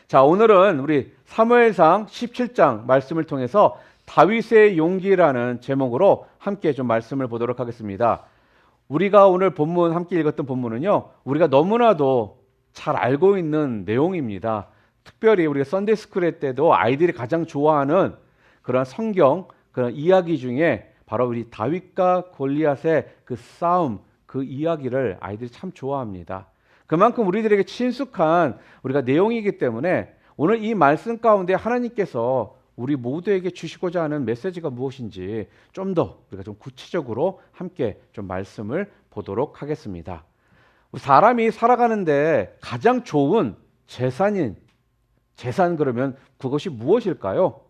자, 오늘은 우리 사무엘상 17장 말씀을 통해서 다윗의 용기라는 제목으로 함께 좀 말씀을 보도록 하겠습니다. 우리가 오늘 본문 함께 읽었던 본문은요, 우리가 너무나도 잘 알고 있는 내용입니다. 특별히 우리가 썬데이스쿨 때도 아이들이 가장 좋아하는 그런 성경, 그런 이야기 중에 바로 우리 다윗과 골리앗의 그 싸움, 그 이야기를 아이들이 참 좋아합니다. 그만큼 우리들에게 친숙한 우리가 내용이기 때문에 오늘 이 말씀 가운데 하나님께서 우리 모두에게 주시고자 하는 메시지가 무엇인지 좀 더 우리가 좀 구체적으로 함께 좀 말씀을 보도록 하겠습니다. 사람이 살아가는데 가장 좋은 재산 그러면 그것이 무엇일까요?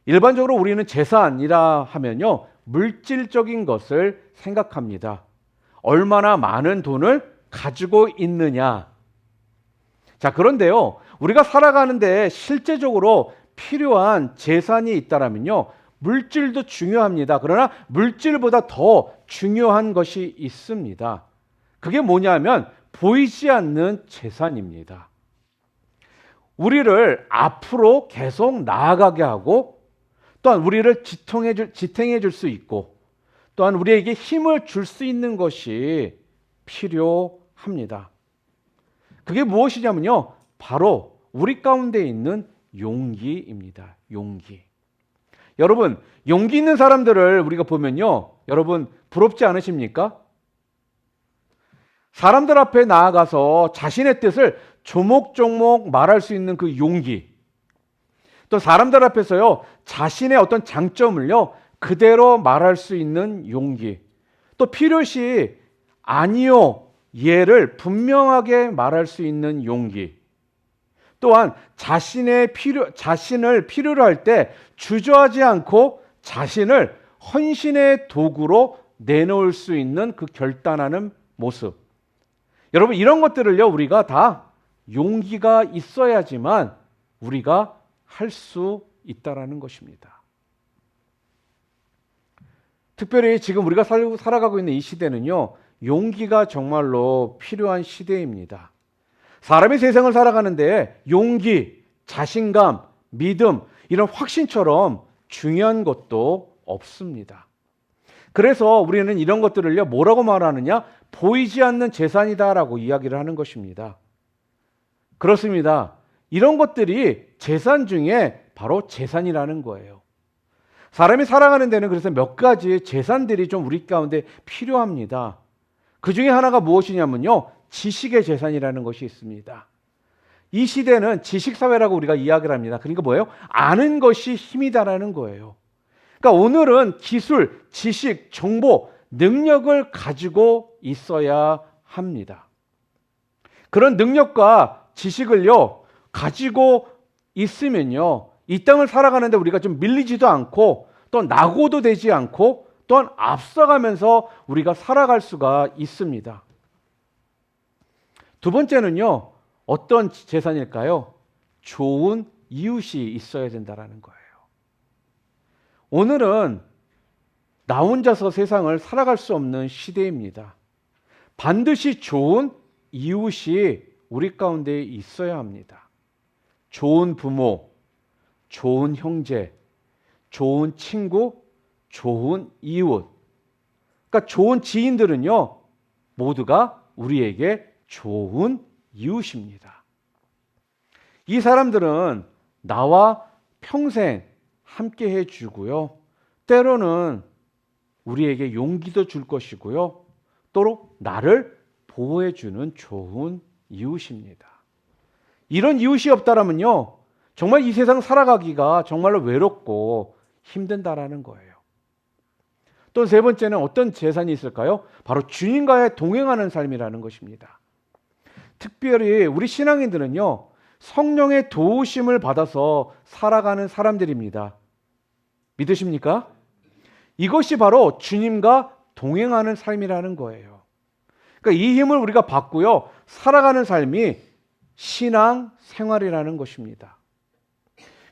일반적으로 우리는 재산이라 하면요, 물질적인 것을 생각합니다. 얼마나 많은 돈을 가지고 있느냐. 자, 그런데요, 우리가 살아가는데 실제적으로 필요한 재산이 있다면요, 물질도 중요합니다. 그러나 물질보다 더 중요한 것이 있습니다. 그게 뭐냐면 보이지 않는 재산입니다. 우리를 앞으로 계속 나아가게 하고 또한 우리를 지탱해 줄 수 있고 또한 우리에게 힘을 줄 수 있는 것이 필요합니다. 그게 무엇이냐면요, 바로 우리 가운데 있는 용기입니다. 용기. 여러분, 용기 있는 사람들을 우리가 보면요, 여러분 부럽지 않으십니까? 사람들 앞에 나아가서 자신의 뜻을 조목조목 말할 수 있는 그 용기, 또 사람들 앞에서요 자신의 어떤 장점을요 그대로 말할 수 있는 용기, 또 필요시 아니요, 예를 분명하게 말할 수 있는 용기, 또한 자신을 필요로 할 때 주저하지 않고 자신을 헌신의 도구로 내놓을 수 있는 그 결단하는 모습. 여러분, 이런 것들을요 우리가 다 용기가 있어야지만 우리가 할 수 있다라는 것입니다. 특별히 지금 우리가 살아가고 있는 이 시대는요, 용기가 정말로 필요한 시대입니다. 사람이 세상을 살아가는데 용기, 자신감, 믿음, 이런 확신처럼 중요한 것도 없습니다. 그래서 우리는 이런 것들을요 뭐라고 말하느냐? 보이지 않는 재산이다라고 이야기를 하는 것입니다. 그렇습니다. 이런 것들이 재산 중에 바로 재산이라는 거예요. 사람이 살아가는 데는 그래서 몇 가지 재산들이 좀 우리 가운데 필요합니다. 그 중에 하나가 무엇이냐면요, 지식의 재산이라는 것이 있습니다. 이 시대는 지식사회라고 우리가 이야기를 합니다. 그러니까 뭐예요? 아는 것이 힘이다라는 거예요. 그러니까 오늘은 기술, 지식, 정보, 능력을 가지고 있어야 합니다. 그런 능력과 지식을요 가지고 있으면요 이 땅을 살아가는데 우리가 좀 밀리지도 않고 또 낙오도 되지 않고 또한 앞서가면서 우리가 살아갈 수가 있습니다. 두 번째는요, 어떤 재산일까요? 좋은 이웃이 있어야 된다는 거예요. 오늘은 나 혼자서 세상을 살아갈 수 없는 시대입니다. 반드시 좋은 이웃이 우리 가운데 있어야 합니다. 좋은 부모, 좋은 형제, 좋은 친구, 좋은 이웃. 그러니까 좋은 지인들은요, 모두가 우리에게 좋은 이웃입니다. 이 사람들은 나와 평생 함께 해주고요, 때로는 우리에게 용기도 줄 것이고요, 또 나를 보호해주는 좋은 이웃입니다. 이런 이웃이 없다라면요, 정말 이 세상 살아가기가 정말로 외롭고 힘든다라는 거예요. 또 세 번째는 어떤 재산이 있을까요? 바로 주님과의 동행하는 삶이라는 것입니다. 특별히 우리 신앙인들은요, 성령의 도우심을 받아서 살아가는 사람들입니다. 믿으십니까? 이것이 바로 주님과 동행하는 삶이라는 거예요. 그러니까 이 힘을 우리가 받고요, 살아가는 삶이 신앙 생활이라는 것입니다.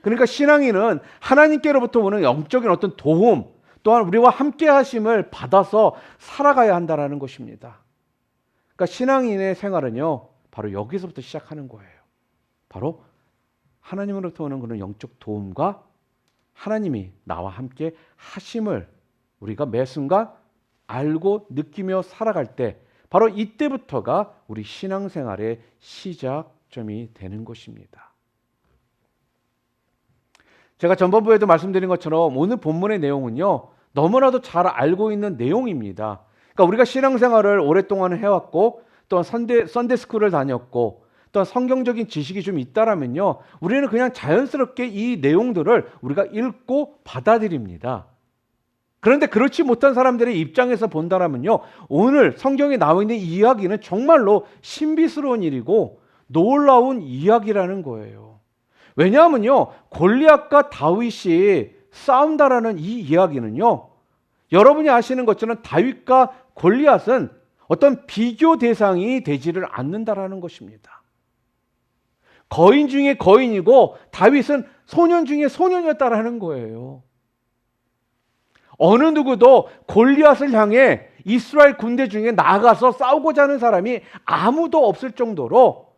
그러니까 신앙인은 하나님께로부터 오는 영적인 어떤 도움, 또한 우리와 함께 하심을 받아서 살아가야 한다는 것입니다. 그러니까 신앙인의 생활은요, 바로 여기서부터 시작하는 거예요. 바로 하나님으로부터 오는 그런 영적 도움과 하나님이 나와 함께 하심을 우리가 매 순간 알고 느끼며 살아갈 때 바로 이때부터가 우리 신앙생활의 시작점이 되는 것입니다. 제가 전반부에도 말씀드린 것처럼 오늘 본문의 내용은요, 너무나도 잘 알고 있는 내용입니다. 그러니까 우리가 신앙생활을 오랫동안 해왔고 또 선데스쿨을 다녔고 또 성경적인 지식이 좀 있다라면요, 우리는 그냥 자연스럽게 이 내용들을 우리가 읽고 받아들입니다. 그런데 그렇지 못한 사람들의 입장에서 본다라면요, 오늘 성경에 나와 있는 이야기는 정말로 신비스러운 일이고 놀라운 이야기라는 거예요. 왜냐하면요, 골리앗과 다윗이 싸운다라는 이 이야기는요, 여러분이 아시는 것처럼 다윗과 골리앗은 어떤 비교 대상이 되지를 않는다라는 것입니다. 거인 중에 거인이고 다윗은 소년 중에 소년이었다라는 거예요. 어느 누구도 골리앗을 향해 이스라엘 군대 중에 나가서 싸우고자 하는 사람이 아무도 없을 정도로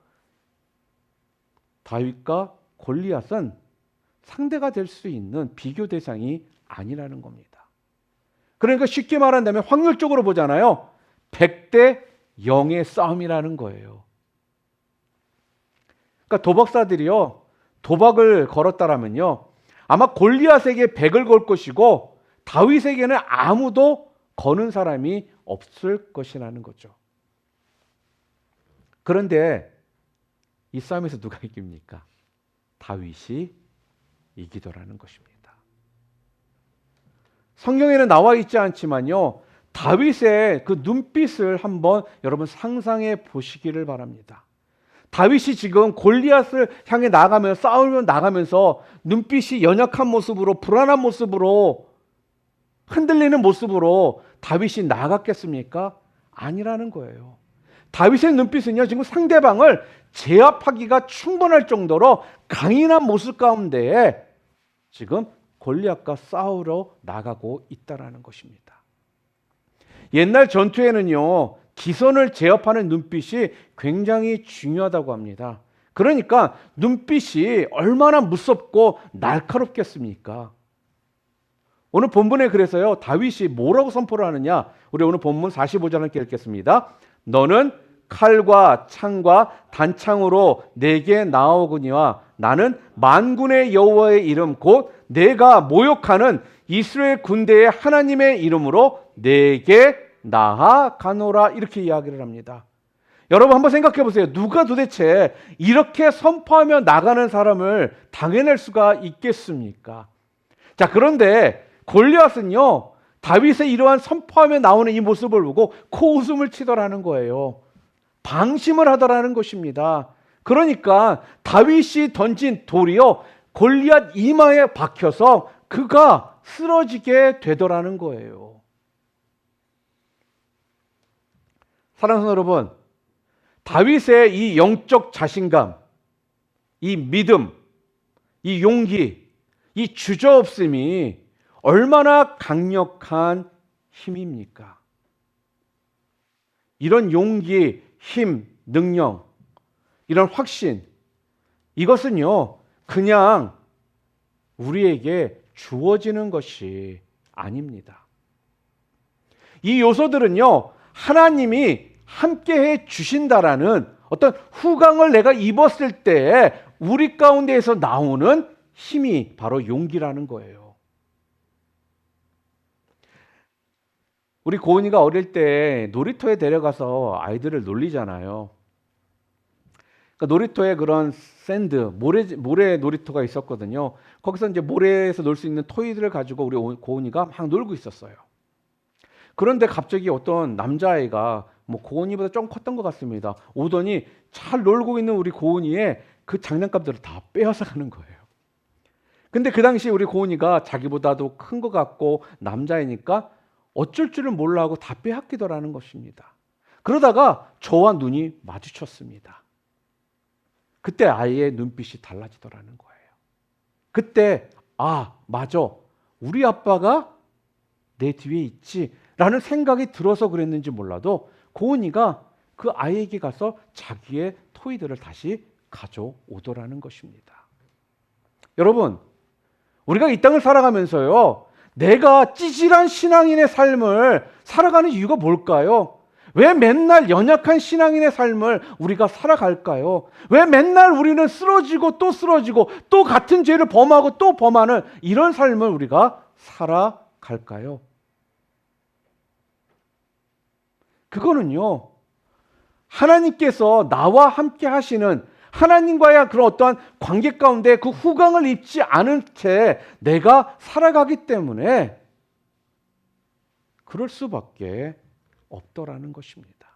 다윗과 골리앗은 상대가 될 수 있는 비교 대상이 아니라는 겁니다. 그러니까 쉽게 말한다면 확률적으로 보잖아요. 100대 0의 싸움이라는 거예요. 그러니까 도박사들이요, 도박을 걸었다라면요, 아마 골리앗에게 100을 걸 것이고 다윗에게는 아무도 거는 사람이 없을 것이라는 거죠. 그런데 이 싸움에서 누가 이깁니까? 다윗이 이기더라는 것입니다. 성경에는 나와 있지 않지만요, 다윗의 그 눈빛을 한번 여러분 상상해 보시기를 바랍니다. 다윗이 지금 골리앗을 향해 나가면서 싸우며 나가면서 눈빛이 연약한 모습으로, 불안한 모습으로, 흔들리는 모습으로 다윗이 나갔겠습니까? 아니라는 거예요. 다윗의 눈빛은요, 지금 상대방을 제압하기가 충분할 정도로 강인한 모습 가운데에 지금 골리앗과 싸우러 나가고 있다라는 것입니다. 옛날 전투에는요, 기선을 제압하는 눈빛이 굉장히 중요하다고 합니다. 그러니까 눈빛이 얼마나 무섭고 날카롭겠습니까? 오늘 본문에 그래서요, 다윗이 뭐라고 선포를 하느냐? 우리 오늘 본문 45절 함께 읽겠습니다. 너는 칼과 창과 단창으로 내게 나오거니와 나는 만군의 여호와의 이름 곧 내가 모욕하는 이스라엘 군대의 하나님의 이름으로 내게 나아가노라, 이렇게 이야기를 합니다. 여러분 한번 생각해 보세요. 누가 도대체 이렇게 선포하며 나가는 사람을 당해낼 수가 있겠습니까? 자, 그런데 골리앗은요, 다윗의 이러한 선포하며 나오는 이 모습을 보고 코웃음을 치더라는 거예요. 방심을 하더라는 것입니다. 그러니까 다윗이 던진 돌이요, 골리앗 이마에 박혀서 그가 쓰러지게 되더라는 거예요. 사랑하는 여러분, 다윗의 이 영적 자신감, 이 믿음, 이 용기, 이 주저없음이 얼마나 강력한 힘입니까? 이런 용기, 힘, 능력, 이런 확신, 이것은요, 그냥 우리에게 주어지는 것이 아닙니다. 이 요소들은요, 하나님이 함께해 주신다라는 어떤 후광을 내가 입었을 때 우리 가운데에서 나오는 힘이 바로 용기라는 거예요. 우리 고은이가 어릴 때 놀이터에 데려가서 아이들을 놀리잖아요. 그러니까 놀이터에 그런 샌드, 모래 놀이터가 있었거든요. 거기서 이제 모래에서 놀 수 있는 토이들을 가지고 우리 고은이가 막 놀고 있었어요. 그런데 갑자기 어떤 남자아이가 뭐 고은이보다 좀 컸던 것 같습니다. 오더니 잘 놀고 있는 우리 고은이의 그 장난감들을 다 빼앗아 가는 거예요. 근데 그 당시 우리 고은이가 자기보다도 큰 것 같고 남자이니까 어쩔 줄을 몰라 하고 다 빼앗기더라는 것입니다. 그러다가 저와 눈이 마주쳤습니다. 그때 아이의 눈빛이 달라지더라는 거예요. 그때 아, 맞아. 우리 아빠가 내 뒤에 있지 라는 생각이 들어서 그랬는지 몰라도 고은이가 그 아이에게 가서 자기의 토이들을 다시 가져오더라는 것입니다. 여러분, 우리가 이 땅을 살아가면서요, 내가 찌질한 신앙인의 삶을 살아가는 이유가 뭘까요? 왜 맨날 연약한 신앙인의 삶을 우리가 살아갈까요? 왜 맨날 우리는 쓰러지고 또 같은 죄를 범하고 또 범하는 이런 삶을 우리가 살아갈까요? 그거는요, 하나님께서 나와 함께 하시는 하나님과의 그런 어떠한 관계 가운데 그 후광을 입지 않은 채 내가 살아가기 때문에 그럴 수밖에 없더라는 것입니다.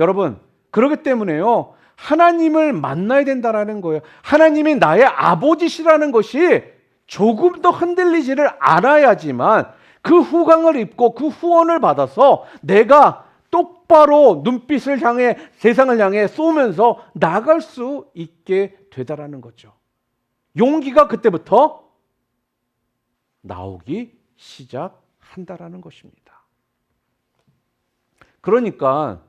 여러분, 그렇기 때문에요, 하나님을 만나야 된다라는 거예요. 하나님이 나의 아버지시라는 것이 조금 더 흔들리지를 않아야지만 그 후광을 입고 그 후원을 받아서 내가 똑바로 눈빛을 향해 세상을 향해 쏘면서 나갈 수 있게 되다라는 거죠. 용기가 그때부터 나오기 시작한다라는 것입니다. 그러니까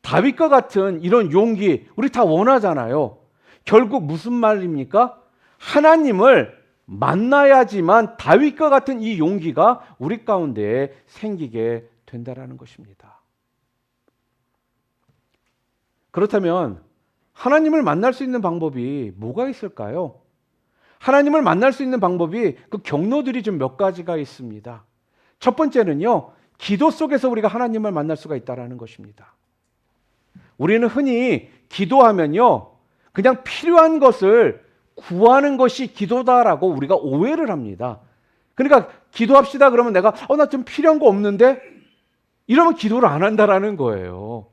다윗과 같은 이런 용기 우리 다 원하잖아요. 결국 무슨 말입니까? 하나님을 만나야지만 다윗과 같은 이 용기가 우리 가운데 생기게 된다라는 것입니다. 그렇다면 하나님을 만날 수 있는 방법이 뭐가 있을까요? 하나님을 만날 수 있는 방법이 그 경로들이 좀 몇 가지가 있습니다. 첫 번째는요, 기도 속에서 우리가 하나님을 만날 수가 있다는 것입니다. 우리는 흔히 기도하면요, 그냥 필요한 것을 구하는 것이 기도다라고 우리가 오해를 합니다. 그러니까 기도합시다 그러면 내가 나 좀 필요한 거 없는데? 이러면 기도를 안 한다라는 거예요.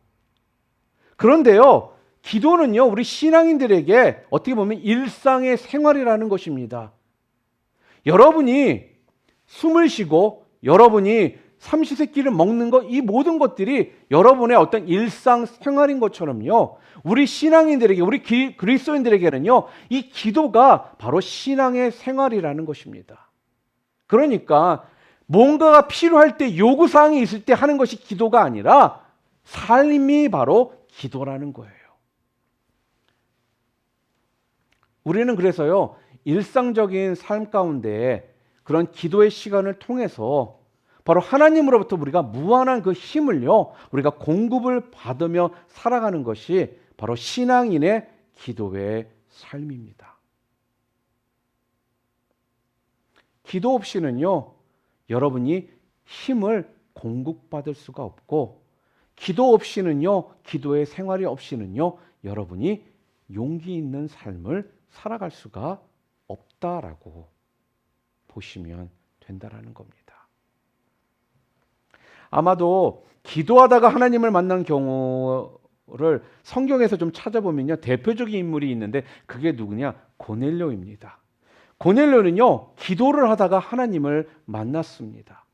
그런데요, 기도는요, 우리 신앙인들에게 어떻게 보면 일상의 생활이라는 것입니다. 여러분이 숨을 쉬고 여러분이 삼시세끼를 먹는 것, 이 모든 것들이 여러분의 어떤 일상 생활인 것처럼요, 우리 신앙인들에게, 우리 그리스도인들에게는요, 이 기도가 바로 신앙의 생활이라는 것입니다. 그러니까 뭔가가 필요할 때, 요구사항이 있을 때 하는 것이 기도가 아니라 삶이 바로 기도라는 거예요. 우리는 그래서요, 일상적인 삶 가운데 그런 기도의 시간을 통해서 바로 하나님으로부터 우리가 무한한 그 힘을요, 우리가 공급을 받으며 살아가는 것이 바로 신앙인의 기도의 삶입니다. 기도 없이는요, 여러분이 힘을 공급받을 수가 없고, 기도 없이는요, 기도의 생활이 없이는요, 여러분이 용기 있는 삶을 살아갈 수가 없다라고 보시면 된다라는 겁니다. 아마도 기도하다가 하나님을 만난 경우를 성경에서 좀 찾아보면요, 대표적인 인물이 있는데 그게 누구냐? 고넬료입니다. 고넬료는요, 기도를 하다가 하나님을 만났습니다.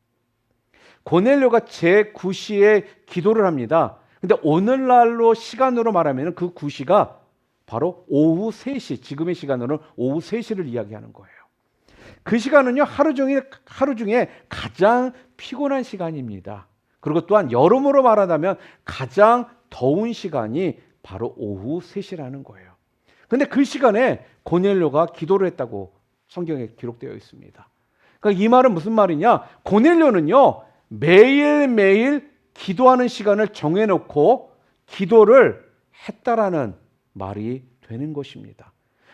고넬료가 제9시에 기도를 합니다. 근데 오늘날로 시간으로 말하면 그 9시가 바로 오후 3시, 지금의 시간으로는 오후 3시를 이야기하는 거예요. 그 시간은요, 하루 중에 가장 피곤한 시간입니다. 그리고 또한 여름으로 말하자면 가장 더운 시간이 바로 오후 3시라는 거예요. 근데 그 시간에 고넬료가 기도를 했다고 성경에 기록되어 있습니다. 그러니까 이 말은 무슨 말이냐? 고넬료는요, 매일매일 기도하는 시간을 정해놓고 기도를 했다라는 말이 되는 것입니다.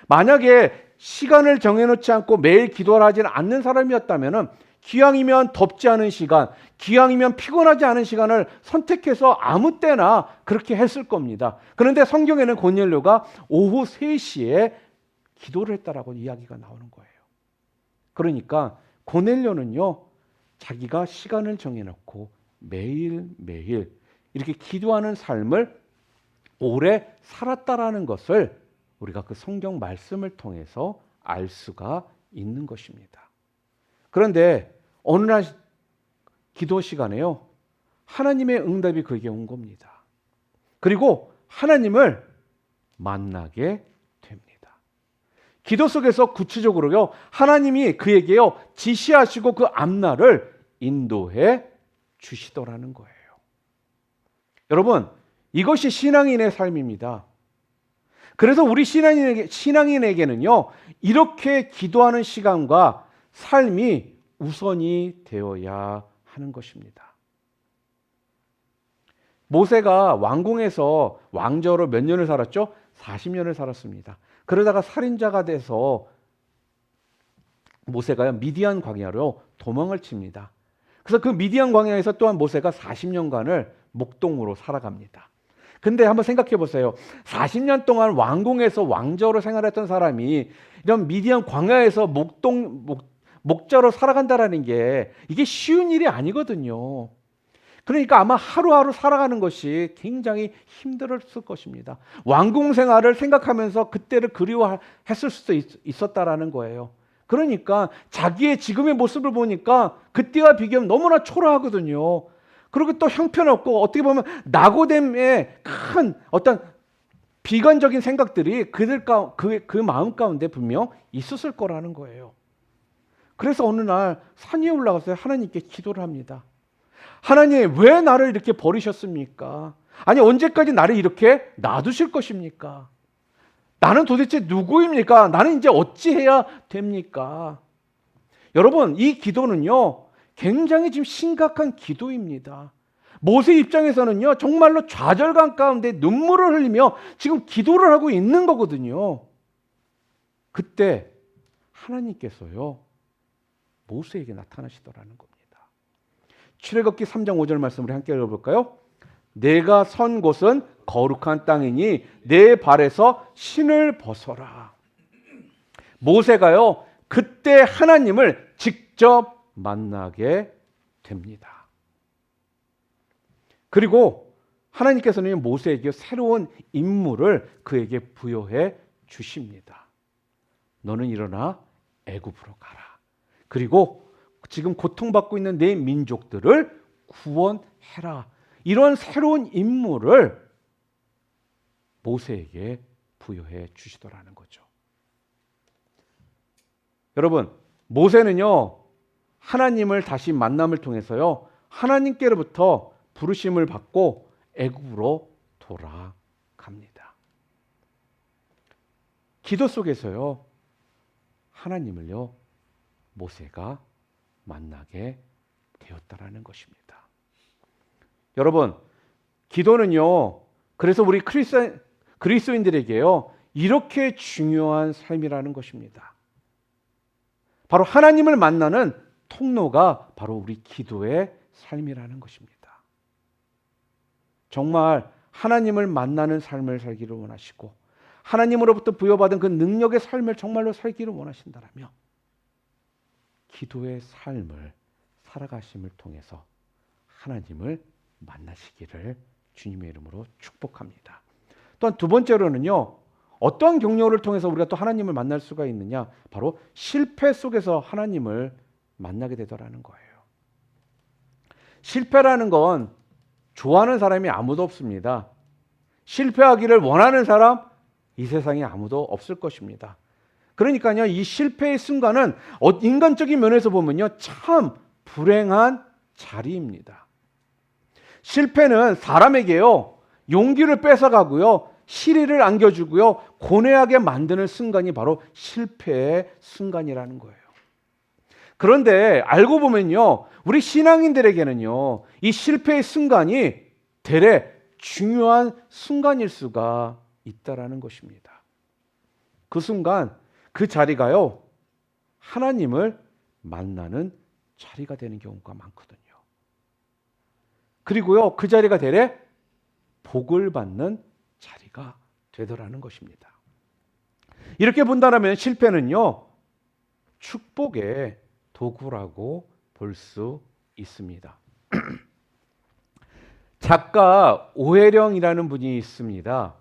만약에 시간을 정해놓지 않고 매일 기도를 하지는 않는 사람이었다면 기왕이면 덥지 않은 시간, 기왕이면 피곤하지 않은 시간을 선택해서 아무 때나 그렇게 했을 겁니다. 그런데 성경에는 고넬료가 오후 3시에 기도를 했다라고 이야기가 나오는 거예요. 그러니까 고넬료는요, 자기가 시간을 정해놓고 매일매일 이렇게 기도하는 삶을 오래 살았다라는 것을 우리가 그 성경 말씀을 통해서 알 수가 있는 것입니다. 그런데 어느 날 기도 시간에요, 하나님의 응답이 그에게 온 겁니다. 그리고 하나님을 만나게 됩니다. 기도 속에서 구체적으로요, 하나님이 그에게요, 지시하시고 그 앞날을 인도해 주시더라는 거예요. 여러분, 이것이 신앙인의 삶입니다. 그래서 우리 신앙인에게는요, 이렇게 기도하는 시간과 삶이 우선이 되어야 하는 것입니다. 모세가 왕궁에서 왕저로 몇 년을 살았죠? 40년을 살았습니다. 그러다가 살인자가 돼서 모세가 미디안 광야로 도망을 칩니다. 그래서 그 미디안 광야에서 또한 모세가 40년간을 목동으로 살아갑니다. 근데 한번 생각해 보세요. 40년 동안 왕궁에서 왕저로 생활했던 사람이 이런 미디안 광야에서 목자로 살아간다라는 게 이게 쉬운 일이 아니거든요. 그러니까 아마 하루하루 살아가는 것이 굉장히 힘들었을 것입니다. 왕궁 생활을 생각하면서 그때를 그리워했을 수도 있었다라는 거예요. 그러니까 자기의 지금의 모습을 보니까 그때와 비교하면 너무나 초라하거든요. 그리고 또 형편없고 어떻게 보면 낙오됨의 큰 어떤 비관적인 생각들이 그 마음 가운데 분명 있었을 거라는 거예요. 그래서 어느 날 산 위에 올라가서 하나님께 기도를 합니다. 하나님, 왜 나를 이렇게 버리셨습니까? 아니, 언제까지 나를 이렇게 놔두실 것입니까? 나는 도대체 누구입니까? 나는 이제 어찌해야 됩니까? 여러분, 이 기도는요, 굉장히 지금 심각한 기도입니다. 모세 입장에서는요, 정말로 좌절감 가운데 눈물을 흘리며 지금 기도를 하고 있는 거거든요. 그때 하나님께서요, 모세에게 나타나시더라는 겁니다. 출애굽기 3장 5절 말씀을 함께 읽어볼까요? 내가 선 곳은 거룩한 땅이니 내 발에서 신을 벗어라. 모세가요, 그때 하나님을 직접 만나게 됩니다. 그리고 하나님께서는 모세에게 새로운 임무를 그에게 부여해 주십니다. 너는 일어나 애굽으로 가라. 그리고 지금 고통받고 있는 내 민족들을 구원해라. 이런 새로운 임무를 모세에게 부여해 주시더라는 거죠. 여러분, 모세는요, 하나님을 다시 만남을 통해서요, 하나님께로부터 부르심을 받고 애굽으로 돌아갑니다. 기도 속에서요, 하나님을요, 모세가 만나게 되었다라는 것입니다. 여러분, 기도는요, 그래서 우리 그리스도인들에게요, 이렇게 중요한 삶이라는 것입니다. 바로 하나님을 만나는 통로가 바로 우리 기도의 삶이라는 것입니다. 정말 하나님을 만나는 삶을 살기를 원하시고 하나님으로부터 부여받은 그 능력의 삶을 정말로 살기를 원하신다라면 기도의 삶을 살아가심을 통해서 하나님을 만나시기를 주님의 이름으로 축복합니다. 또한 두 번째로는요, 어떠한 경로를 통해서 우리가 또 하나님을 만날 수가 있느냐? 바로 실패 속에서 하나님을 만나게 되더라는 거예요. 실패라는 건 좋아하는 사람이 아무도 없습니다. 실패하기를 원하는 사람, 이 세상에 아무도 없을 것입니다. 그러니까요, 이 실패의 순간은 인간적인 면에서 보면요, 참 불행한 자리입니다. 실패는 사람에게요, 용기를 뺏어가고요, 시리를 안겨주고요, 고뇌하게 만드는 순간이 바로 실패의 순간이라는 거예요. 그런데 알고 보면요, 우리 신앙인들에게는요, 이 실패의 순간이 되레 중요한 순간일 수가 있다라는 것입니다. 그 순간, 그 자리가요, 하나님을 만나는 자리가 되는 경우가 많거든요. 그리고요, 그 자리가 되레 복을 받는 자리가 되더라는 것입니다. 이렇게 본다면 실패는요, 축복의 도구라고 볼 수 있습니다. 작가 오해령이라는 분이 있습니다.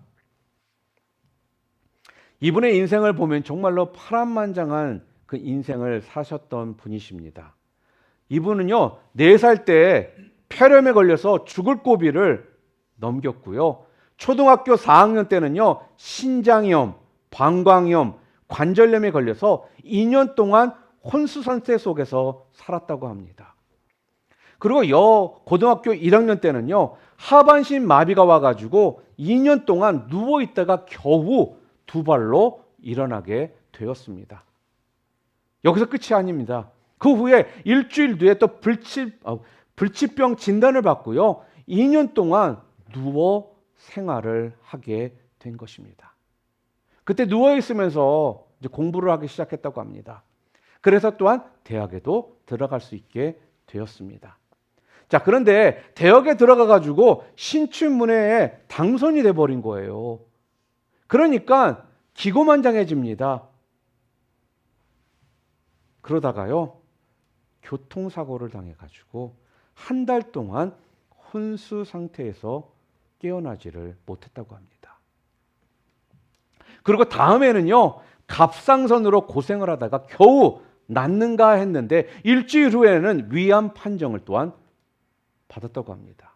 이분의 인생을 보면 정말로 파란만장한 그 인생을 사셨던 분이십니다. 이분은요, 4살 때 폐렴에 걸려서 죽을 고비를 넘겼고요. 초등학교 4학년 때는요, 신장염, 방광염, 관절염에 걸려서 2년 동안 혼수선세 속에서 살았다고 합니다. 그리고 고등학교 1학년 때는요, 하반신 마비가 와가지고 2년 동안 누워있다가 겨우 두 발로 일어나게 되었습니다. 여기서 끝이 아닙니다. 그 후에 일주일 뒤에 또 불치병 진단을 받고요. 2년 동안 누워 생활을 하게 된 것입니다. 그때 누워 있으면서 이제 공부를 하기 시작했다고 합니다. 그래서 또한 대학에도 들어갈 수 있게 되었습니다. 자, 그런데 대학에 들어가 가지고 신춘문예에 당선이 돼 버린 거예요. 그러니까 기고만장해집니다. 그러다가요, 교통사고를 당해 가지고 한 달 동안 혼수 상태에서 깨어나지를 못했다고 합니다. 그리고 다음에는요, 갑상선으로 고생을 하다가 겨우 낫는가 했는데 일주일 후에는 위암 판정을 또한 받았다고 합니다.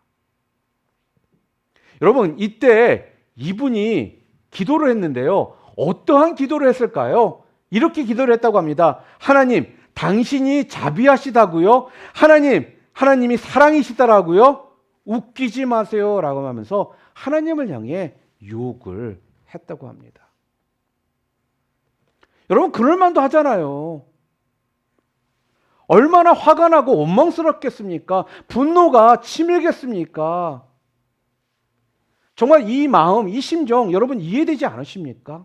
여러분, 이때 이분이 기도를 했는데요. 어떠한 기도를 했을까요? 이렇게 기도를 했다고 합니다. 하나님, 당신이 자비하시다고요? 하나님이 사랑이시다라고요? 웃기지 마세요 라고 하면서 하나님을 향해 욕을 했다고 합니다. 여러분, 그럴만도 하잖아요. 얼마나 화가 나고 원망스럽겠습니까? 분노가 치밀겠습니까? 정말 이 마음, 이 심정 여러분 이해되지 않으십니까?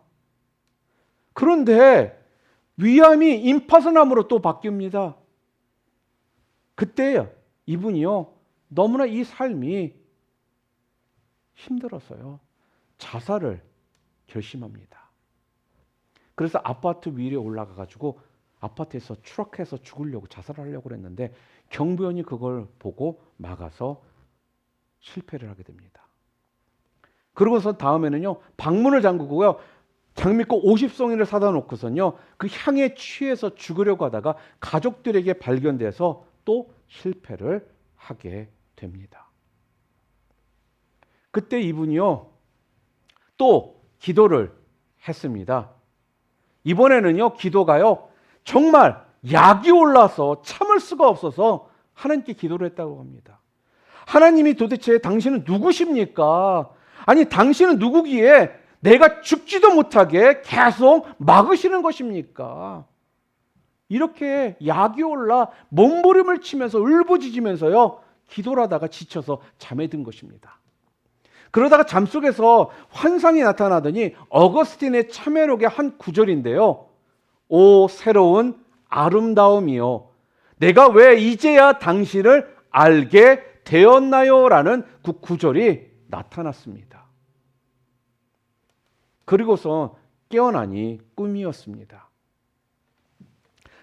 그런데 위암이 임파선암으로 또 바뀝니다. 그때 이분이요, 너무나 이 삶이 힘들어서요, 자살을 결심합니다. 그래서 아파트 위에 올라가 가지고 아파트에서 추락해서 죽으려고 자살하려고 했는데 경비원이 그걸 보고 막아서 실패를 하게 됩니다. 그러고서 다음에는요, 방문을 잠그고요, 장미꽃 50송이를 사다 놓고선요, 그 향에 취해서 죽으려고 하다가 가족들에게 발견돼서 또 실패를 하게 됩니다. 그때 이분이요, 또 기도를 했습니다. 이번에는요, 기도가요, 정말 약이 올라서 참을 수가 없어서 하나님께 기도를 했다고 합니다. 하나님이 도대체 당신은 누구십니까? 아니, 당신은 누구기에 내가 죽지도 못하게 계속 막으시는 것입니까? 이렇게 약이 올라 몸부림을 치면서 울부짖으면서요, 기도를 하다가 지쳐서 잠에 든 것입니다. 그러다가 잠속에서 환상이 나타나더니 어거스틴의 참회록의 한 구절인데요. 오 새로운 아름다움이요, 내가 왜 이제야 당신을 알게 되었나요? 라는 그 구절이 나타났습니다. 그리고서 깨어나니 꿈이었습니다.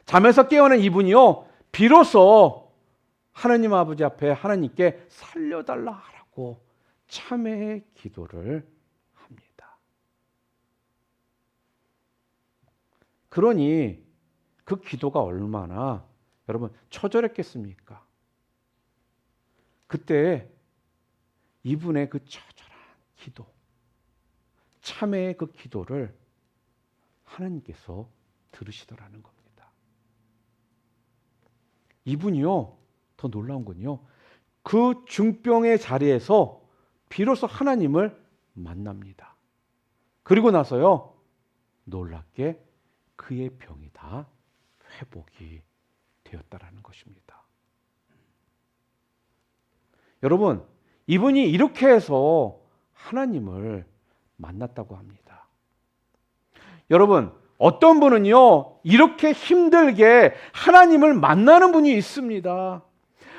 잠에서 깨어난 이분이요, 비로소 하나님 아버지 앞에 하나님께 살려달라 하라고 참회의 기도를 합니다. 그러니 그 기도가 얼마나 여러분 처절했겠습니까? 그때 이분의 그 처절한 기도, 참회의 그 기도를 하나님께서 들으시더라는 겁니다. 이분이요, 더 놀라운 건요, 그 중병의 자리에서 비로소 하나님을 만납니다. 그리고 나서요, 놀랍게 그의 병이 다 회복이 되었다라는 것입니다. 여러분, 이분이 이렇게 해서 하나님을 만났다고 합니다. 여러분, 어떤 분은요, 이렇게 힘들게 하나님을 만나는 분이 있습니다.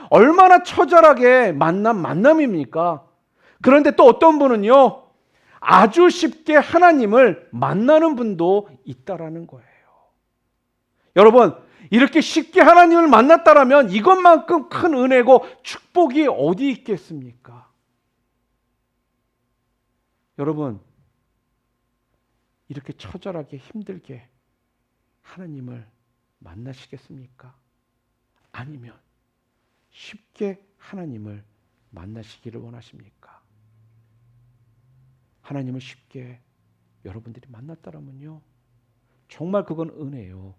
얼마나 처절하게 만남입니까? 그런데 또 어떤 분은요, 아주 쉽게 하나님을 만나는 분도 있다라는 거예요. 여러분, 이렇게 쉽게 하나님을 만났다라면 이것만큼 큰 은혜고 축복이 어디 있겠습니까? 여러분, 이렇게 처절하게 힘들게 하나님을 만나시겠습니까? 아니면 쉽게 하나님을 만나시기를 원하십니까? 하나님을 쉽게 여러분들이 만났다라면요, 정말 그건 은혜요,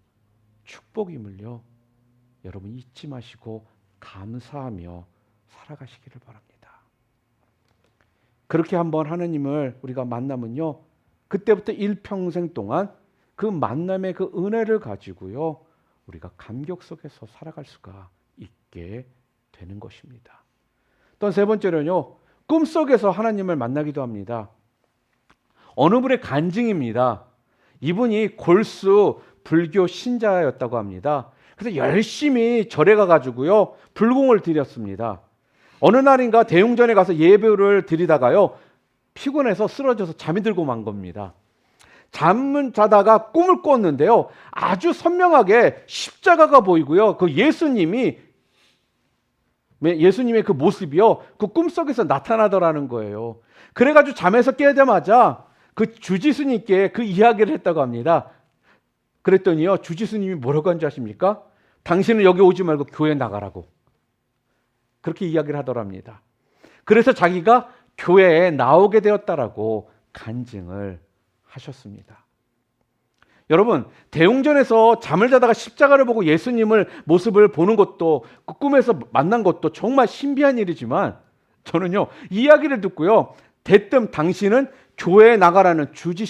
축복임을요, 여러분 잊지 마시고 감사하며 살아가시기를 바랍니다. 그렇게 한번 하나님을 우리가 만나면요, 그때부터 일평생 동안 그 만남의 그 은혜를 가지고요, 우리가 감격 속에서 살아갈 수가 있게 되는 것입니다. 또 세 번째로는요, 꿈속에서 하나님을 만나기도 합니다. 어느 분의 간증입니다. 이분이 골수 불교 신자였다고 합니다. 그래서 열심히 절에 가가지고요, 불공을 드렸습니다. 어느 날인가 대웅전에 가서 예배를 드리다가요, 피곤해서 쓰러져서 잠이 들고 만 겁니다. 잠은 자다가 꿈을 꿨는데요, 아주 선명하게 십자가가 보이고요, 그 예수님의 그 모습이요, 그 꿈속에서 나타나더라는 거예요. 그래가지고 잠에서 깨자마자 그 주지스님께 그 이야기를 했다고 합니다. 그랬더니요, 주지스님이 뭐라고 한지 아십니까? 당신은 여기 오지 말고 교회 나가라고 그렇게 이야기를 하더랍니다. 그래서 자기가 교회에 나오게 되었다라고 간증을 하셨습니다. 여러분, 대웅전에서 잠을 자다가 십자가를 보고 예수님을 모습을 보는 것도, 그 꿈에서 만난 것도 정말 신비한 일이지만, 저는요, 이야기를 듣고요, 대뜸 당신은 교회에 나가라는 주지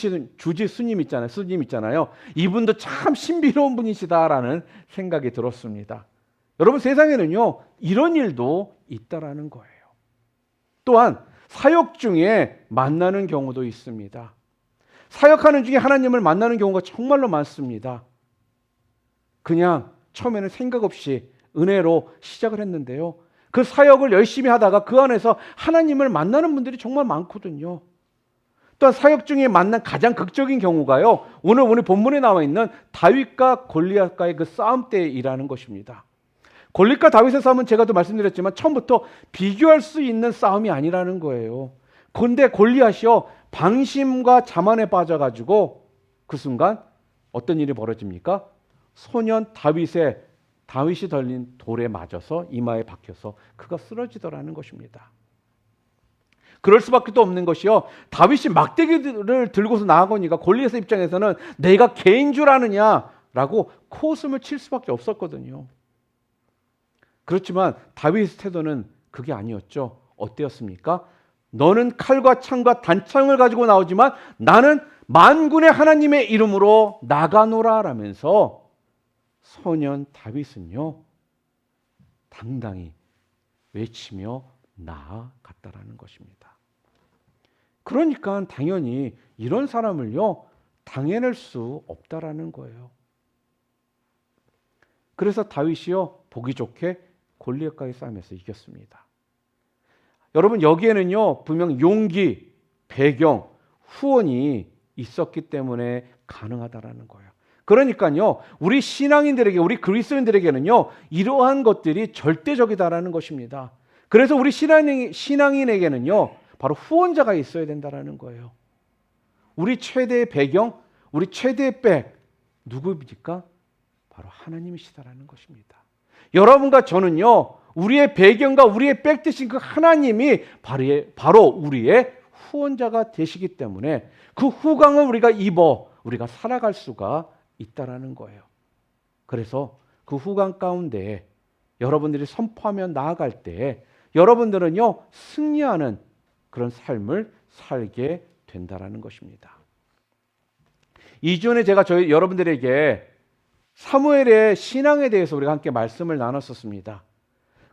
스님 있잖아요. 이분도 참 신비로운 분이시다라는 생각이 들었습니다. 여러분, 세상에는요, 이런 일도 있다라는 거예요. 또한 사역 중에 만나는 경우도 있습니다. 사역하는 중에 하나님을 만나는 경우가 정말로 많습니다. 그냥 처음에는 생각 없이 은혜로 시작을 했는데요, 그 사역을 열심히 하다가 그 안에서 하나님을 만나는 분들이 정말 많거든요. 또한 사역 중에 만난 가장 극적인 경우가요, 오늘 본문에 나와 있는 다윗과 골리앗과의 그 싸움 때이라는 것입니다. 골리앗과 다윗의 싸움은 제가 또 말씀드렸지만 처음부터 비교할 수 있는 싸움이 아니라는 거예요. 그런데 골리앗이요, 방심과 자만에 빠져가지고 그 순간 어떤 일이 벌어집니까? 소년 다윗이 덜린 돌에 맞아서 이마에 박혀서 그가 쓰러지더라는 것입니다. 그럴 수밖에 또 없는 것이요, 다윗이 막대기를 들고서 나아가니까 골리앗의 입장에서는 내가 개인 줄 아느냐라고 코웃음을 칠 수밖에 없었거든요. 그렇지만 다윗의 태도는 그게 아니었죠. 어때였습니까? 너는 칼과 창과 단창을 가지고 나오지만 나는 만군의 하나님의 이름으로 나가노라 라면서 소년 다윗은요, 당당히 외치며 나아갔다라는 것입니다. 그러니까 당연히 이런 사람을요, 당해낼 수 없다라는 거예요. 그래서 다윗이요, 보기 좋게 골리앗과의 싸움에서 이겼습니다. 여러분, 여기에는요, 분명 용기, 배경, 후원이 있었기 때문에 가능하다라는 거예요. 그러니까요, 우리 신앙인들에게, 우리 그리스도인들에게는요, 이러한 것들이 절대적이다라는 것입니다. 그래서 우리 신앙인에게는요, 바로 후원자가 있어야 된다라는 거예요. 우리 최대의 배경, 우리 최대의 백, 누구입니까? 바로 하나님이시다라는 것입니다. 여러분과 저는요, 우리의 배경과 우리의 백 되신 그 하나님이 바로 우리의 후원자가 되시기 때문에 그 후광을 우리가 입어 우리가 살아갈 수가 있다라는 거예요. 그래서 그 후광 가운데 여러분들이 선포하며 나아갈 때 여러분들은요, 승리하는 그런 삶을 살게 된다라는 것입니다. 2주전에 제가 여러분들에게 사무엘의 신앙에 대해서 우리가 함께 말씀을 나눴었습니다.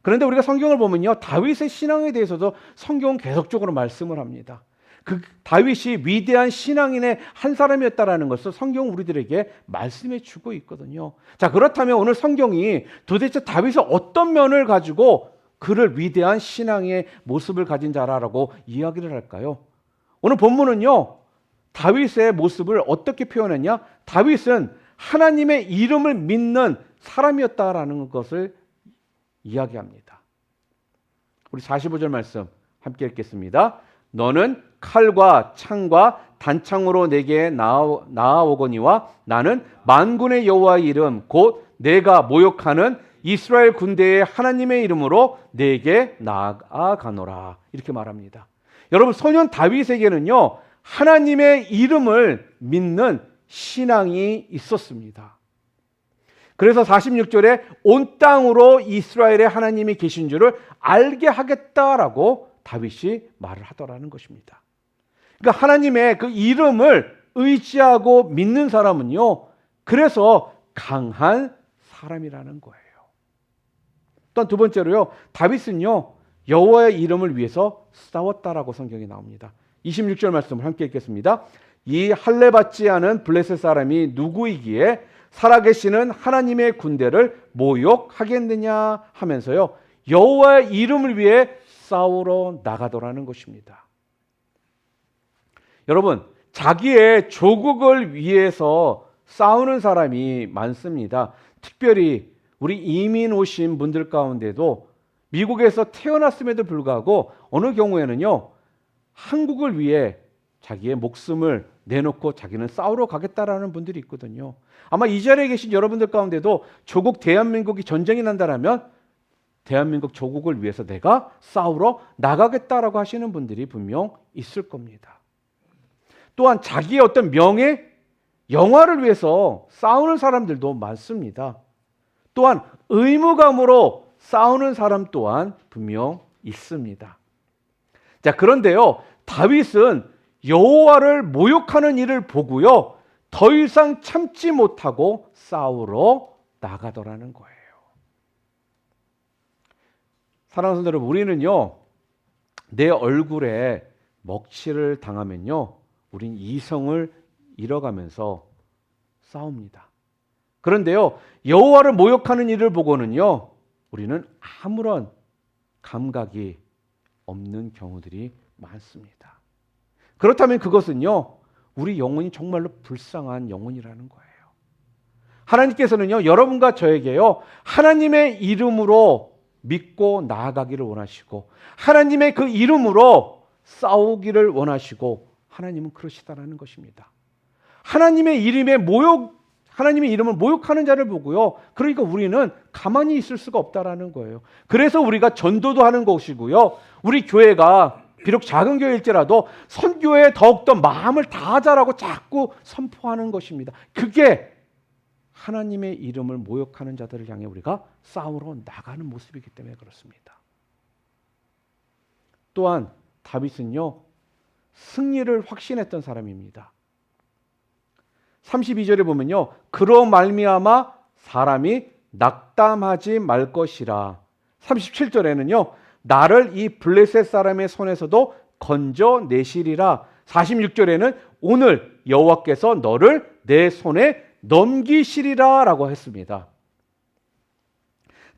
그런데 우리가 성경을 보면요, 다윗의 신앙에 대해서도 성경은 계속적으로 말씀을 합니다. 그 다윗이 위대한 신앙인의 한 사람이었다라는 것을 성경은 우리들에게 말씀해 주고 있거든요. 자, 그렇다면 오늘 성경이 도대체 다윗의 어떤 면을 가지고 그를 위대한 신앙의 모습을 가진 자라고 이야기를 할까요? 오늘 본문은요, 다윗의 모습을 어떻게 표현했냐? 다윗은 하나님의 이름을 믿는 사람이었다라는 것을 이야기합니다. 우리 45절 말씀 함께 읽겠습니다. 너는 칼과 창과 단창으로 내게 나아오거니와 나는 만군의 여호와의 이름 곧 내가 모욕하는 이스라엘 군대의 하나님의 이름으로 내게 나아가노라, 이렇게 말합니다. 여러분, 소년 다윗에게는요, 하나님의 이름을 믿는 신앙이 있었습니다. 그래서 46절에 온 땅으로 이스라엘의 하나님이 계신 줄을 알게 하겠다라고 다윗이 말을 하더라는 것입니다. 그러니까 하나님의 그 이름을 의지하고 믿는 사람은요, 그래서 강한 사람이라는 거예요. 또한 두 번째로요, 다윗은요, 여호와의 이름을 위해서 싸웠다라고 성경에 나옵니다. 26절 말씀을 함께 읽겠습니다. 이 할례 받지 않은 블레셋 사람이 누구이기에 살아계시는 하나님의 군대를 모욕하겠느냐 하면서요, 여호와의 이름을 위해 싸우러 나가더라는 것입니다. 여러분, 자기의 조국을 위해서 싸우는 사람이 많습니다. 특별히 우리 이민 오신 분들 가운데도 미국에서 태어났음에도 불구하고 어느 경우에는요, 한국을 위해 자기의 목숨을 내놓고 자기는 싸우러 가겠다라는 분들이 있거든요. 아마 이 자리에 계신 여러분들 가운데도 조국 대한민국이 전쟁이 난다라면 대한민국 조국을 위해서 내가 싸우러 나가겠다라고 하시는 분들이 분명 있을 겁니다. 또한 자기의 어떤 명예, 영화를 위해서 싸우는 사람들도 많습니다. 또한 의무감으로 싸우는 사람 또한 분명 있습니다. 자, 그런데요, 다윗은 여호와를 모욕하는 일을 보고요, 더 이상 참지 못하고 싸우러 나가더라는 거예요. 사랑하는 성도 여러분, 우리는요, 내 얼굴에 먹칠을 당하면요, 우린 이성을 잃어가면서 싸웁니다. 그런데요, 여호와를 모욕하는 일을 보고는요, 우리는 아무런 감각이 없는 경우들이 많습니다. 그렇다면 그것은요, 우리 영혼이 정말로 불쌍한 영혼이라는 거예요. 하나님께서는요, 여러분과 저에게요, 하나님의 이름으로 믿고 나아가기를 원하시고, 하나님의 그 이름으로 싸우기를 원하시고, 하나님은 그러시다라는 것입니다. 하나님의 이름을 모욕하는 자를 보고요, 그러니까 우리는 가만히 있을 수가 없다라는 거예요. 그래서 우리가 전도도 하는 것이고요, 우리 교회가 비록 작은 교회일지라도 선교에 더욱더 마음을 다하자라고 자꾸 선포하는 것입니다. 그게 하나님의 이름을 모욕하는 자들을 향해 우리가 싸우러 나가는 모습이기 때문에 그렇습니다. 또한 다윗은요, 승리를 확신했던 사람입니다. 32절에 보면요, 그로 말미암아 사람이 낙담하지 말 것이라. 37절에는요, 나를 이 블레셋 사람의 손에서도 건져내시리라. 46절에는 오늘 여호와께서 너를 내 손에 넘기시리라 라고 했습니다.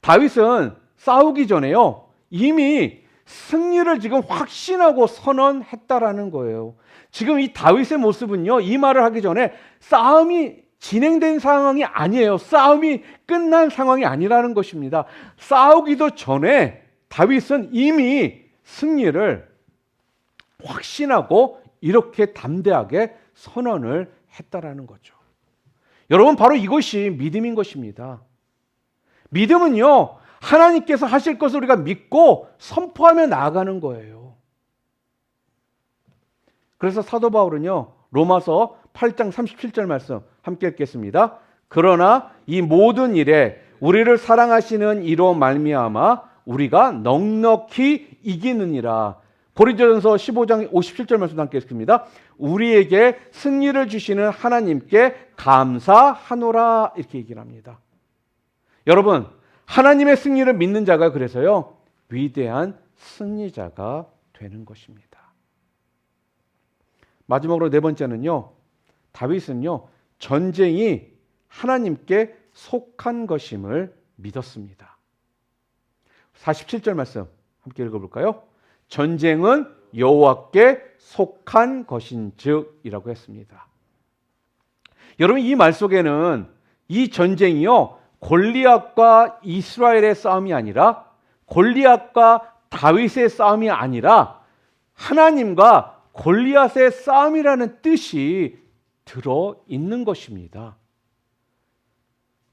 다윗은 싸우기 전에요, 이미 승리를 지금 확신하고 선언했다라는 거예요. 지금 이 다윗의 모습은요, 이 말을 하기 전에 싸움이 진행된 상황이 아니에요. 싸움이 끝난 상황이 아니라는 것입니다. 싸우기도 전에 다윗은 이미 승리를 확신하고 이렇게 담대하게 선언을 했다라는 거죠. 여러분, 바로 이것이 믿음인 것입니다. 믿음은요, 하나님께서 하실 것을 우리가 믿고 선포하며 나아가는 거예요. 그래서 사도 바울은요, 로마서 8장 37절 말씀 함께 읽겠습니다. 그러나 이 모든 일에 우리를 사랑하시는 이로 말미암아 우리가 넉넉히 이기느니라. 고린도전서 15장 57절 말씀 함께 읽습니다. 우리에게 승리를 주시는 하나님께 감사하노라. 이렇게 얘기를 합니다. 여러분, 하나님의 승리를 믿는 자가 그래서요, 위대한 승리자가 되는 것입니다. 마지막으로 네 번째는요, 다윗은요, 전쟁이 하나님께 속한 것임을 믿었습니다. 47절 말씀 함께 읽어볼까요? 전쟁은 여호와께 속한 것인즉이라고 했습니다. 여러분, 이 말 속에는 이 전쟁이요, 골리앗과 이스라엘의 싸움이 아니라, 골리앗과 다윗의 싸움이 아니라 하나님과 골리앗의 싸움이라는 뜻이 들어 있는 것입니다.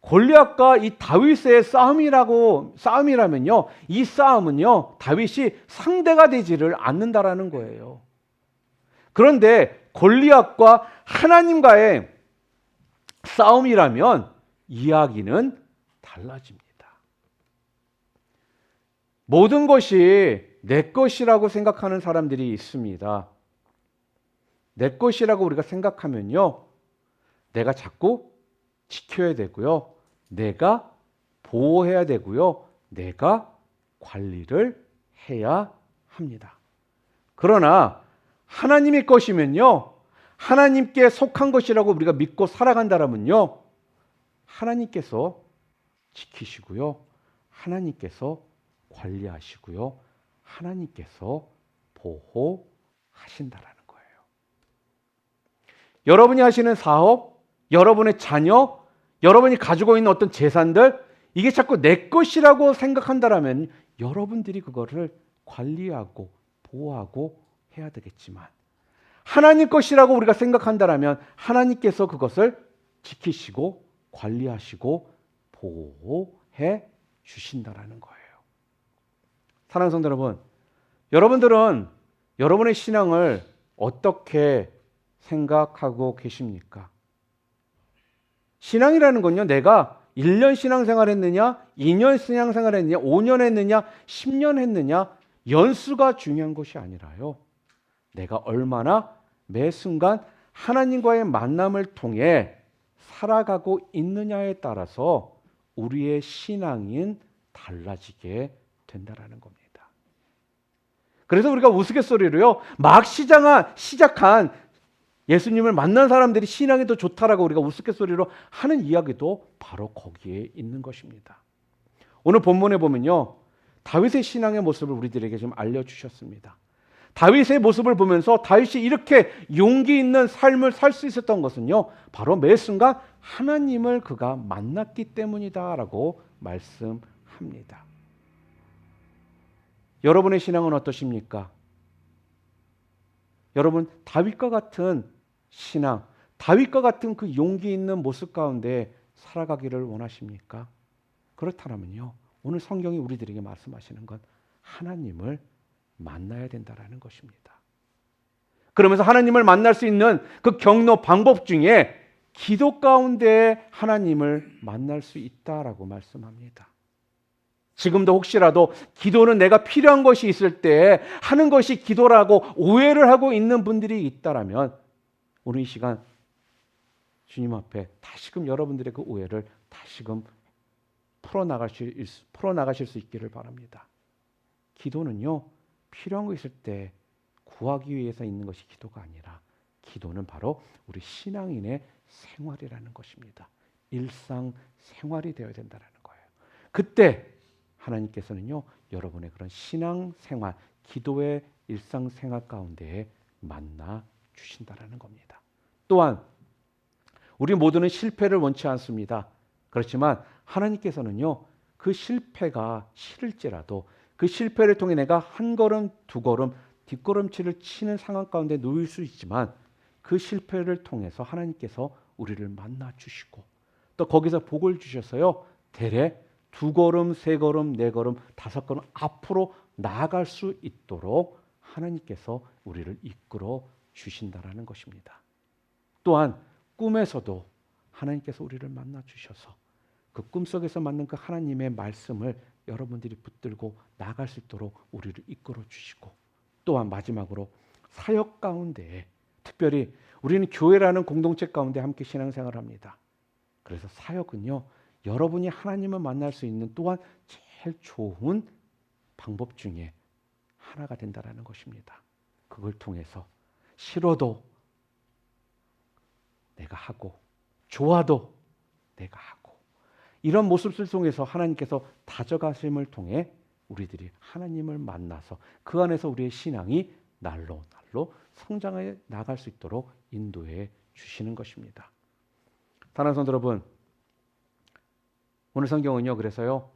골리앗과 이 다윗의 싸움이라면요, 이 싸움은요, 다윗이 상대가 되지를 않는다라는 거예요. 그런데 골리앗과 하나님과의 싸움이라면 이야기는 달라집니다. 모든 것이 내 것이라고 생각하는 사람들이 있습니다. 내 것이라고 우리가 생각하면요, 내가 자꾸 지켜야 되고요, 내가 보호해야 되고요, 내가 관리를 해야 합니다. 그러나 하나님의 것이면요, 하나님께 속한 것이라고 우리가 믿고 살아간다면요, 하나님께서 지키시고요, 하나님께서 관리하시고요, 하나님께서 보호하신다라는 거예요. 여러분이 하시는 사업, 여러분의 자녀, 여러분이 가지고 있는 어떤 재산들, 이게 자꾸 내 것이라고 생각한다면 여러분들이 그거를 관리하고 보호하고 해야 되겠지만, 하나님 것이라고 우리가 생각한다면 하나님께서 그것을 지키시고 관리하시고 보호해 주신다라는 거예요. 사랑하는 성도 여러분, 여러분들은 여러분의 신앙을 어떻게 생각하고 계십니까? 신앙이라는 건요, 내가 1년 신앙생활 했느냐, 2년 신앙생활 했느냐, 5년 했느냐, 10년 했느냐, 연수가 중요한 것이 아니라요, 내가 얼마나 매 순간 하나님과의 만남을 통해 살아가고 있느냐에 따라서 우리의 신앙인 달라지게 된다라는 겁니다. 그래서 우리가 우스갯소리로요, 막 시작한 예수님을 만난 사람들이 신앙이 더 좋다라고 우리가 우스갯소리로 하는 이야기도 바로 거기에 있는 것입니다. 오늘 본문에 보면요, 다윗의 신앙의 모습을 우리들에게 좀 알려주셨습니다. 다윗의 모습을 보면서 다윗이 이렇게 용기 있는 삶을 살 수 있었던 것은요, 바로 매 순간 하나님을 그가 만났기 때문이다라고 말씀합니다. 여러분의 신앙은 어떠십니까? 여러분, 다윗과 같은 신앙, 다윗과 같은 그 용기 있는 모습 가운데 살아가기를 원하십니까? 그렇다면요, 오늘 성경이 우리들에게 말씀하시는 건 하나님을 만나야 된다라는 것입니다. 그러면서 하나님을 만날 수 있는 그 경로 방법 중에 기도 가운데 하나님을 만날 수 있다라고 말씀합니다. 지금도 혹시라도 기도는 내가 필요한 것이 있을 때 하는 것이 기도라고 오해를 하고 있는 분들이 있다라면 오늘 이 시간 주님 앞에 다시금 여러분들의 그 오해를 다시금 풀어나가실 수 있기를 바랍니다. 기도는요, 필요한 거 있을 때 구하기 위해서 있는 것이 기도가 아니라, 기도는 바로 우리 신앙인의 생활이라는 것입니다. 일상 생활이 되어야 된다는 거예요. 그때 하나님께서는요, 여러분의 그런 신앙 생활, 기도의 일상 생활 가운데 만나 주신다라는 겁니다. 또한 우리 모두는 실패를 원치 않습니다. 그렇지만 하나님께서는요, 그 실패가 싫을지라도 그 실패를 통해 내가 한 걸음 두 걸음 뒷걸음질을 치는 상황 가운데 놓일 수 있지만, 그 실패를 통해서 하나님께서 우리를 만나 주시고 또 거기서 복을 주셔서요, 대래 두 걸음, 세 걸음, 네 걸음, 다섯 걸음 앞으로 나아갈 수 있도록 하나님께서 우리를 이끌어 주신다라는 것입니다. 또한 꿈에서도 하나님께서 우리를 만나 주셔서 그 꿈속에서 만난 그 하나님의 말씀을 여러분들이 붙들고 나아갈 수 있도록 우리를 이끌어 주시고, 또한 마지막으로 사역 가운데, 특별히 우리는 교회라는 공동체 가운데 함께 신앙생활을 합니다. 그래서 사역은요, 여러분이 하나님을 만날 수 있는 또한 제일 좋은 방법 중에 하나가 된다라는 것입니다. 그걸 통해서 싫어도 내가 하고 좋아도 내가 하고, 이런 모습을 통해서 하나님께서 다져가심을 통해 우리들이 하나님을 만나서 그 안에서 우리의 신앙이 날로 성장해 나갈 수 있도록 인도해 주시는 것입니다. 사랑하는 성도 여러분, 오늘 성경은요, 그래서요,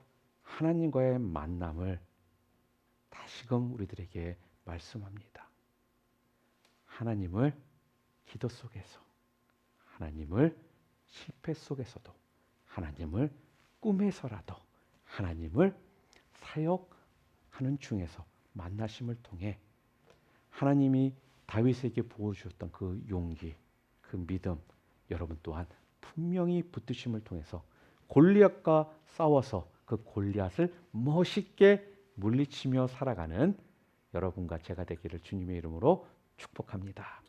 하나님과의 만남을 다시금 우리들에게 말씀합니다. 하나님을 기도 속에서, 하나님을 실패 속에서도, 하나님을 꿈에서라도, 하나님을 사역하는 중에서 만나심을 통해 하나님이 다윗에게 보여주었던 그 용기, 그 믿음, 여러분 또한 분명히 붙드심을 통해서 골리앗과 싸워서 그 골리앗을 멋있게 물리치며 살아가는 여러분과 제가 되기를 주님의 이름으로 축복합니다.